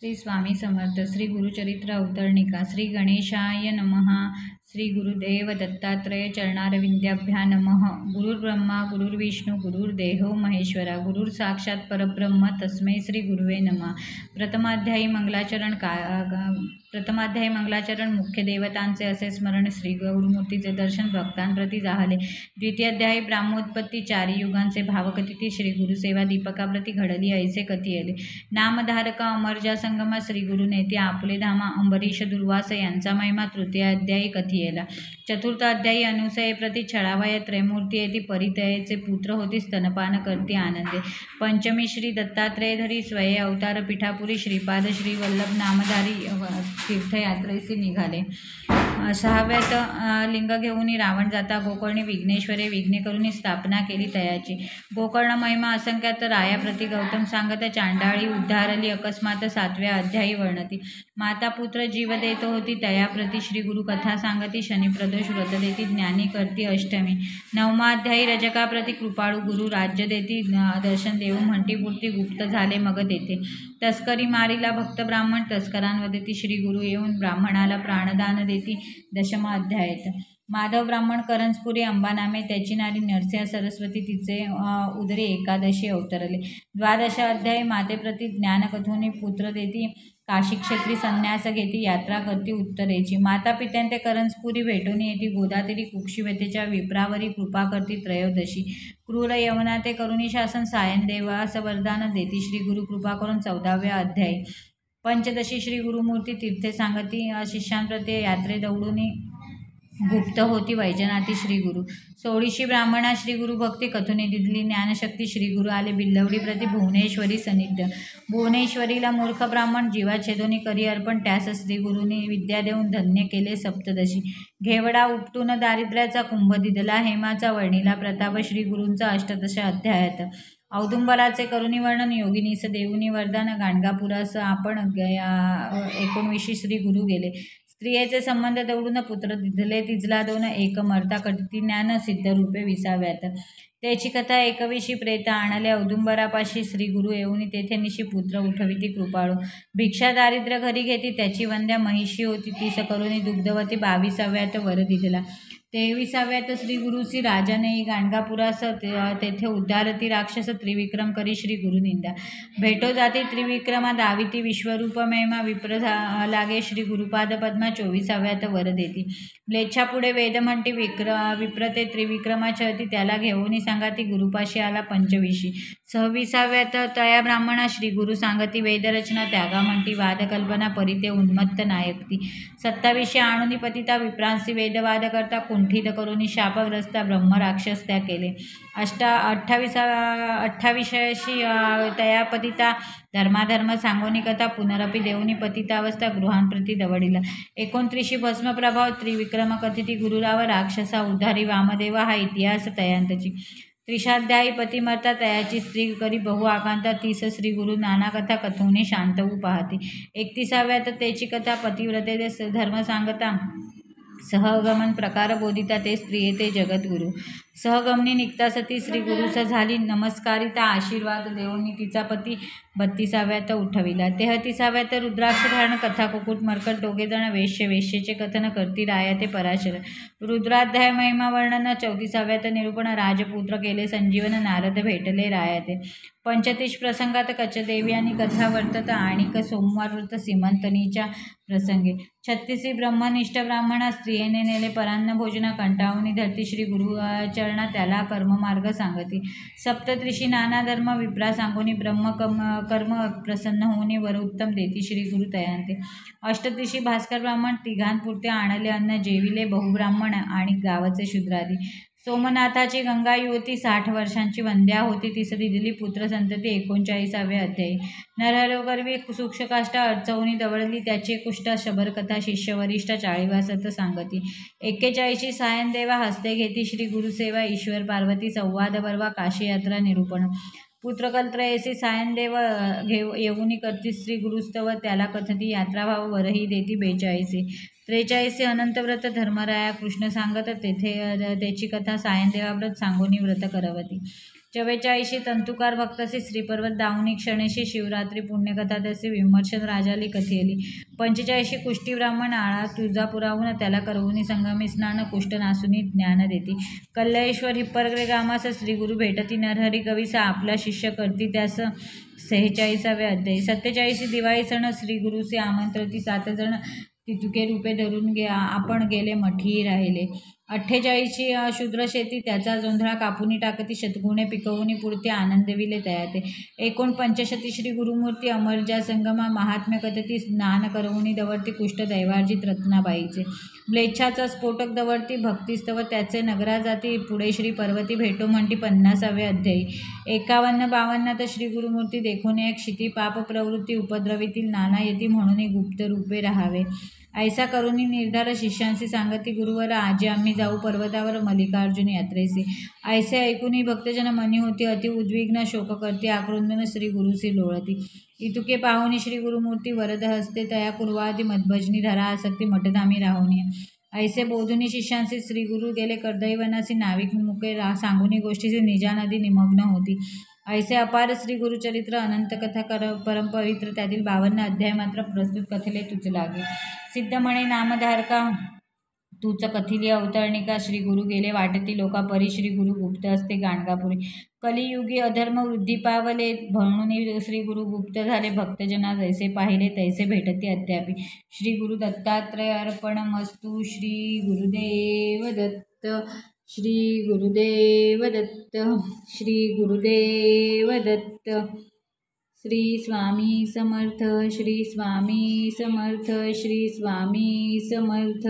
श्री स्वामी समर्थ. श्री गुरुचरित्र अवतरणिका. श्री गणेशाय नमः. श्री गुरुदेव दत्तात्रेय चरणारविंद्याभ्या नमः. गुरुर्ब्रह्मा गुरुर्विष्णू गुरुर्देहो महेश्वरा. गुरुर साक्षात परब्रह्म तस्मै श्री गुरुवे नमः. प्रथमाध्यायी मंगलाचरण. मुख्य देवतांचे असे स्मरण. श्री गुरुमूर्तीचे दर्शन भक्तांप्रती जाहले. द्वितीयाध्यायी ब्राह्मोत्पत्ती. चारी युगांचे भावकथिती. श्री गुरुसेवा दीपकाप्रती घडली ऐसे कथियले. नामधारक अमरजा संगमा. श्री गुरुनेती आपुले धामा. अंबरीश दुर्वास यांचा महिमा. तृतीयाध्यायी कथियेला. चतुर्थ अध्यायी अनुसये प्रति छळावया त्रयमूर्ती येती. परितयेचे पुत्र होती स्तनपान करती आनंदे. पंचमी श्री दत्तात्रेयधरी स्वये अवतार पीठापुरी. श्रीपाद श्री वल्लभ नामधारी तीर्थयात्रेसी निघाले. सहाव्यात लिंग घेऊन रावण जाता गोकर्णी. विघ्नेश्वरे विघ्ने करून स्थापना केली तयाची. गोकर्ण महिमा असंख्यात रायाप्रती गौतम सांगत. चांडाळी उद्धारली अकस्मात. सातव्या अध्यायी वर्णती. माता पुत्र जीव देत होती तयाप्रती. श्री गुरु कथा सांगती. शनी प्रदोष व्रत देती. ज्ञानी करती अष्टमी. नवमा अध्यायी रजकाप्रती. कृपाळू गुरु राज्य देती. दर्शन देऊ म्हणती पुरती. गुप्त झाले मग तेथे. तस्करी मारीला भक्त ब्राह्मण. तस्करांवदेती. श्री गुरु येऊन ब्राह्मणाला प्राणदान देती. दशम अध्यायात. माधव ब्राह्मण करंजपुरी. अंबा नामे त्याची नारी. नरसिंह सरस्वती तिचे उदरी एकादशी अवतरले. द्वादश अध्याय. मातेप्रती ज्ञानकथोनी पुत्र देती. काशी क्षेत्री संन्यास घेती. यात्रा करती उत्तरेची. माता पित्यांते करंजपुरी भेटून येती. गोदातीरी कुक्षिवतेच्या विप्रावरी कृपा करती त्रयोदशी. क्रूर यवना ते करुणी शासन. सायन देवास वरदान देती. श्री गुरु कृपा करून. 14व्या अध्याय. पंचदशी. श्री गुरुमूर्ती तीर्थे सांगती. शिष्यांप्रती यात्रे दौडूनी गुप्त होती वैजनाथी. श्री गुरु 16शी ब्राह्मणा. श्री गुरु भक्ती कथुनी दिली ज्ञानशक्ती. श्री गुरु आले बिल्लवडी प्रति. भुवनेश्वरी सन्निध्य. भुवनेश्वरीला मूर्ख ब्राह्मण जीवा छेदोनी करी अर्पण. त्यास श्री गुरुनी विद्या देऊन धन्य केले सप्तदशी. घेवडा उपटून दारिद्र्याचा कुंभ दिदला. हेमाचा वर्णिला प्रताप. श्री गुरूंचा अष्टदश अध्यायात. औदुंबराचे करुणी वर्णन. योगिनीस देऊनी वरदान. गाणगापुरास आपण 19 श्री गुरु गेले. स्त्रियेचे संबंध दौडून पुत्र दिधले. तिजला दोन. एक मरता कटिती ज्ञान. सिद्ध रूपे 20व्यात. त्याची कथा 21. प्रेत आणले औदुंबरापाशी. श्री गुरु येऊनी तेथे निशी. पुत्र उठविती कृपाळू. भिक्षा दारिद्र्य घरी घेती. त्याची वंद्या महिषी होती. तीस करुणी दुग्धवती. 22व्यात वर दिधला. 23व्यात श्री गुरुसी राजानेई गाणगापुरास. तेथे उद्धारती राक्षस. त्रिविक्रम करी श्री गुरुनिंदा. भेटो जाती त्रिविक्रमा. दाविती विश्वरूप महिमा. विप्र लागे श्री गुरुपाद पद्मा. 24व्यात वर देती. म्लेच्छा पुढे वेद म्हणती. विप्रते त्रिविक्रमा छळती. त्याला घेऊनी सांगाती. गुरुपाशी आला 25. 26व्यात तया ब्राह्मणा. श्री गुरु सांगती. वेदरचना त्यागा म्हणती. वादकल्पना परिते उन्मत्त नायकती. 27 आणुनी पतिता. विप्रांसी वेदवाद करता. कुंठित करुनी शापग्रस्ता. ब्रह्म राक्षस त्या केले. 28शी तया पतिता. धर्माधर्म सांगोनी कथा. पुनरपि देऊनी पतितावस्था. गृहांप्रती दवडिला. 29 भस्म प्रभाव. त्रिविक्रम कथिती गुरुराव. राक्षसा उद्धारी वामदेव. हा इतिहास तयांतची. 30ाध्यायी पतिमर्ता. तयाची स्त्री करी बहु आकांता. 30 श्री गुरु नाना कथा कथवणे शांतवू पाहती. 31व्यात त्याची कथा. पतिव्रते धर्म सांगता. सहगमन प्रकार बोधिता. ते स्त्रिये ते जगद्गुरु. सहगमनी निघता सती. श्री गुरुस झाली नमस्कारिता. आशीर्वाद देऊनी तिचा पती. 32व्यात उठविला. 33व्यात रुद्राक्ष धारण कथा. कुकुट मरकट दोघेजण वेश्य. वेश्येचे कथन करती राया ते पराशर. रुद्राध्याय महिमा वर्णन. 34व्यात निरूपण. राजपुत्र केले संजीवन. नारद भेटले राया ते. 35 प्रसंगात कचदेवी आणि कथा वर्तत. आणिक सोमवार व्रत सीमंतनीच्या प्रसंगे. 36 ब्रह्मनिष्ठ ब्राह्मणा. स्त्रियेने नेले परान्न भोजना. कंटाळूनी धरती श्री गुरु चरणा. त्याला कर्ममार्ग सांगती. 37 नाना धर्म. विप्रा सांगोनी ब्रह्म कर्म. प्रसन्न होऊनी वर उत्तम देती श्री गुरु तयांते. 38 भास्कर ब्राह्मण. तिघांपुरते आणले अन्न. जेविले बहुब्राह्मण आणि गावचे शूद्रादी. सोमनाथाची गंगा युवती. 60 वर्षांची वंद्या होती. तिस दिली पुत्र संतती. 39वे अध्यायी. नरहरोगर्वी सूक्ष्मकाष्ठा. अडचवणी दवडली त्याची कुष्ठ. शबरकथा. शिष्यवरिष्ठ 40वासत सांगती. 41 सायन देवा. हस्ते घेती श्री गुरुसेवा. ईश्वर पार्वती संवाद बर्वा. काशी यात्रा निरूपण. पुत्रकलत्रयसी सायन देव येऊनी करती श्री गुरुस्तव. त्याला कथती यात्राभाव. वरही देती 42. 43 अनंतव्रत. धर्मराया कृष्ण सांगत. तेथे त्याची कथा. सायन देवाव्रत सांगोनी व्रत करवती. 44 तंतुकार भक्तसी श्रीपर्वत दावणी क्षणेशी शिवरात्री पुण्यकथा त्याचे विमर्शन राजाली कथियली. 45 कुष्टी ब्राह्मण आळा तुळजापुराहून त्याला करवुनी संगमी स्नान कुष्ट नासुनी ज्ञान देती. कल्लेश्वर हिप्परग्रे गामास श्रीगुरु भेटती नरहरी कवीसा आपला शिष्य करती त्यास 46 अध्यायी. 47 दिवाळी सण श्रीगुरुसी आमंत्रती 7 जण तितुके रूपे धरून आपण गेले मठी राहिले. 48 शूद्र शेती त्याचा जोंधळा कापुनी टाकती शतगुणे पिकवुनी पुरती आनंदविले तयाते. 49 श्री गुरुमूर्ती अमरजा संगमा महात्म्य कथती स्नान करवुनी दवर्ती कुष्ट दैवार्जित रत्नाबाईचे. म्लेच्छाचा स्फोटक दवर्ती भक्तिस्तव त्याचे नगरा जाती पुढे श्री पर्वती भेटो म्हणती 50 अध्यायी. 51-52 श्री गुरुमूर्ती देखून एक क्षिती पाप प्रवृत्ती उपद्रवीतील नाना यती म्हणून गुप्त रूपे राहावे. ऐसा करुनी निर्धार शिष्यांशी सांगती गुरुवर आजी आम्ही जाऊ पर्वतावर मल्लिकार्जुन यात्रेसी. ऐसे ऐकूनी भक्तजन मनी होती अति उद्विग्न शोक करती आकृंदन श्री गुरुसी लोळती. इतुके पाहुनी श्री गुरुमूर्ती वरद हस्ते तया कुर्वादी मदभजनी धरा आसक्ती मठधामी राहुनी. ऐसे बोधुनी शिष्यांशी श्री गुरु गेले कर्दैवनासी नाविक मुके सांगुनी गोष्टीची निजा नदी निमग्न होती. ऐसे अपार श्री गुरुचरित्र अनंत कथा परमपवित्र त्यातील 52 अध्याय मात्र प्रस्तुत कथले तुच लागे. सिद्ध म्हणे नामधारका तूच कथिली अवतरणिका. श्री गुरु गेले वाटती लोका परी श्री गुरु गुप्त असते गाणगापुरी. कलियुगी अधर्म वृद्धी पावले म्हणून श्री गुरु गुप्त झाले भक्तजना जैसे पाहिले तैसे भेटती अद्यापि. श्री गुरु दत्तात्रय अर्पणमस्तु. श्री गुरुदेव दत्त. श्री गुरुदेव दत्त. श्री गुरुदेव दत्त. श्री स्वामी समर्थ. श्री स्वामी समर्थ. श्री स्वामी समर्थ.